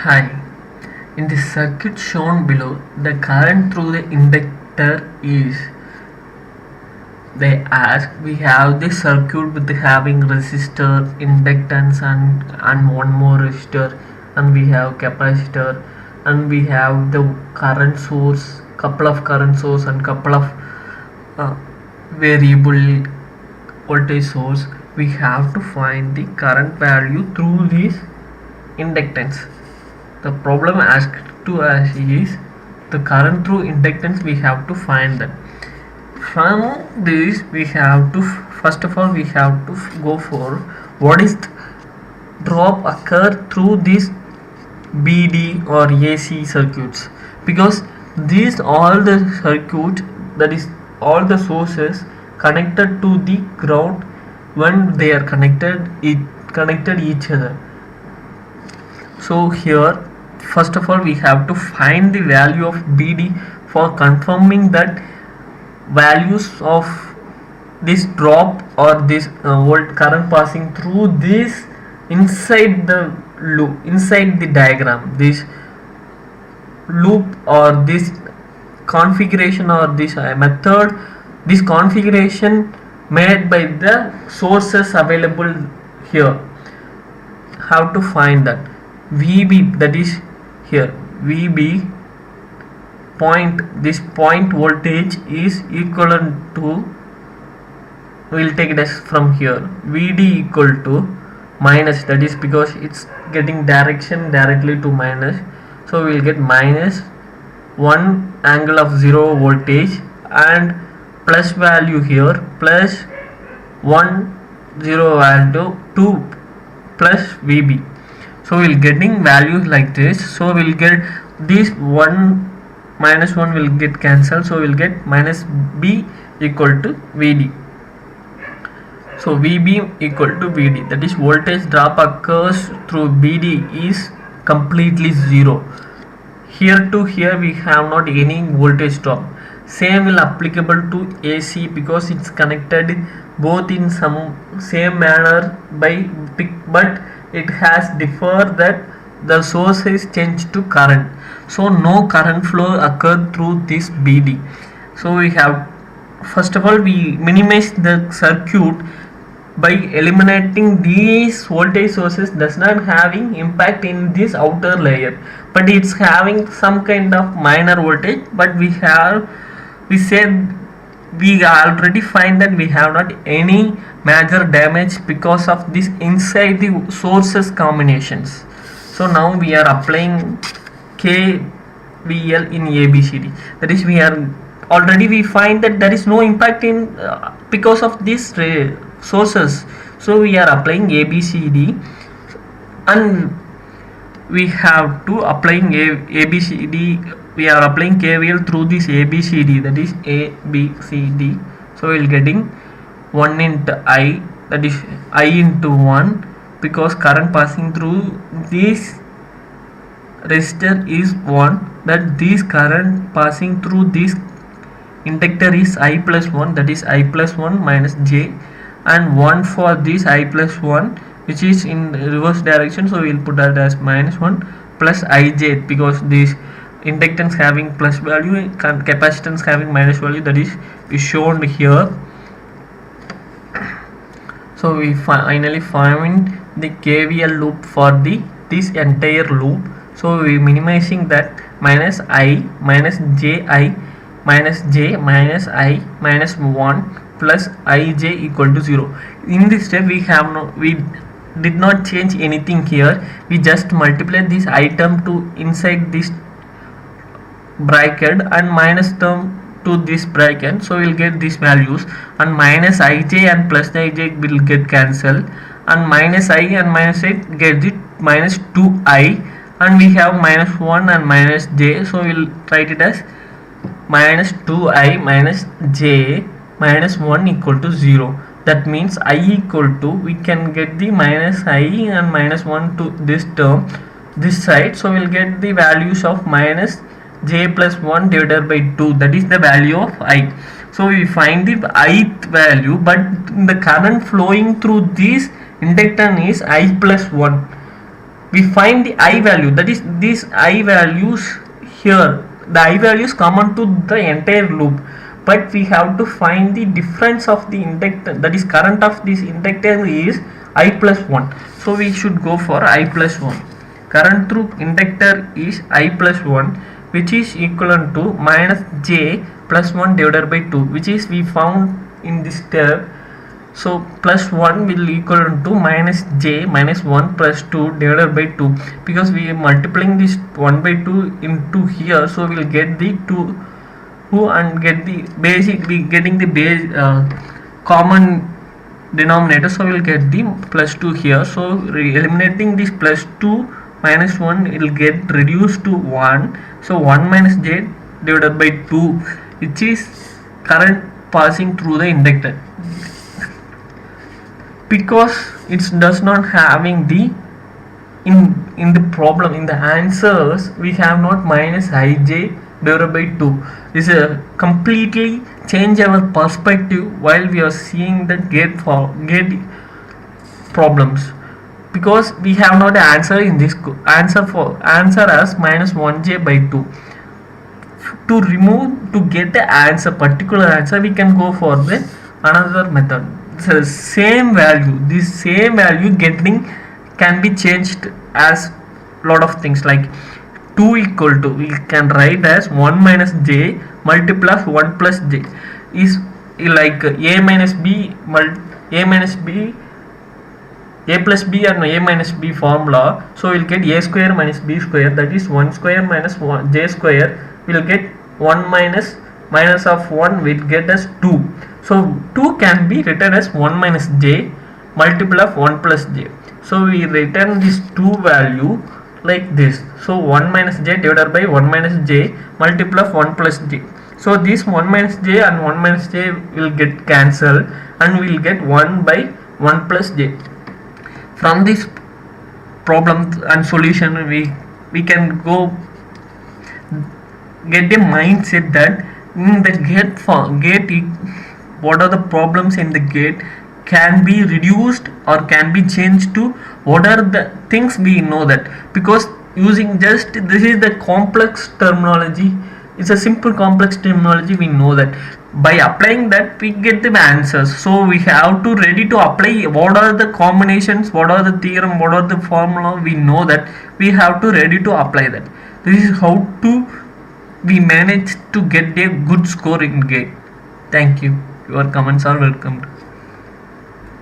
Hi. In the circuit shown below, the current through the inductor is, they ask, we have this circuit with having resistor, inductance and one more resistor, and we have capacitor, and we have the current source, couple of current source and couple of uh, variable voltage source. We have to find the current value through this inductance. The problem asked to us is the current through inductance. We have to find that. From this we have to, first of all we have to go for what is drop occur through this BD or AC circuits, because these all the circuit, that is all the sources connected to the ground, when they are connected each other. So here first of all we have to find the value of BD for confirming that values of this drop or this volt current passing through this inside the loop, inside the diagram, this loop or this configuration or this method, this configuration made by the sources available here. How to find that VB, that is here VB point, this point voltage is equivalent to, we'll take it as from here VD equal to minus, that is because it's getting direction directly to minus, so we'll get minus 1 angle of 0 voltage and plus value here plus 1 0 value 2 plus VB. So we'll getting values like this. So we'll get this 1 minus 1 will get cancelled, so we'll get minus B equal to VD. So VB equal to VD, that is voltage drop occurs through BD is completely 0. Here to here we have not any voltage drop. Same will applicable to AC because it's connected both in some same manner by, but it has differ that the source is changed to current, so no current flow occurred through this BD. So we have, first of all we minimize the circuit by eliminating these voltage sources does not having impact in this outer layer, but it's having some kind of minor voltage, but we said we already find that we have not any major damage because of this inside the sources combinations. So now we are applying KVL in ABCD, that is we are already we find that there is no impact in because of these sources, so we are applying ABCD and we have to applying ABCD, we are applying KVL through this ABCD, that is ABCD. So we will getting 1 into I, that is I into 1, because current passing through this resistor is 1, that this current passing through this inductor is I plus 1, that is I plus 1 minus J, and 1 for this I plus 1 which is in reverse direction, so we will put that as minus 1 plus Ij, because this inductance having plus value, capacitance having minus value, that is shown here. So we finally find the KVL loop for this entire loop. So we minimizing that minus I minus Ji minus J minus I minus 1 plus Ij equal to 0. In this step we did not change anything here, we just multiply this I term to inside this bracket and minus term to this bracket, so we'll get these values, and minus Ij and plus Ij will get cancelled, and minus I and minus I get it minus 2I, and we have minus 1 and minus J, so we'll write it as minus 2I minus J minus 1 equal to 0. That means I equal to, we can get the minus I and minus 1 to this term this side, so we'll get the values of minus J plus 1 divided by 2, that is the value of I. So we find the ith value, but the current flowing through this inductor is I plus 1. we find the I value, that is these I values here, the I values common to the entire loop, but we have to find the difference of the inductor, that is current of this inductor is I plus 1. So we should go for I plus 1. Current through inductor is I plus 1, which is equivalent to minus J plus 1 divided by 2, which is we found in this step. So plus 1 will equal to minus J minus 1 plus 2 divided by 2, because we are multiplying this 1 by 2 into here, so we will get the 2 and get the basic, we getting the base common denominator, so we will get the plus 2 here. So eliminating this plus 2 minus 1, it will get reduced to 1, so 1 minus J divided by 2, which is current passing through the inductor. Because it does not having the in the problem, in the answers we have not minus Ij divided by 2. This is a completely change our perspective while we are seeing the gate problems, because we have not answer in this answer as minus 1j by 2. To remove, to get the answer, particular answer, we can go for the another method. So same value, this same value getting can be changed as lot of things, like 2 equal to, we can write as 1 minus j multiplies 1 plus j is like a minus b a minus b, a plus b and a minus b formula. So we'll get a square minus b square, that is 1 square minus 1 j square, we'll get 1 minus of 1 will get as 2. So 2 can be written as 1 minus j multiple of 1 plus j. So we return this 2 value like this. So 1 minus j divided by 1 minus j multiple of 1 plus j. So this 1 minus j and 1 minus j will get cancelled and we will get 1 by 1 plus j. From this problem and solution, we can go get a mindset that in the gate what are the problems in the gate can be reduced or can be changed to what are the things, we know that, because using just this is the complex terminology, it's a simple complex terminology, we know that by applying that we get the answers. So we have to ready to apply what are the combinations, what are the theorem, what are the formula, we know that we have to ready to apply that. This is how to we manage to get a good score in gate. Thank you. Your comments are welcomed.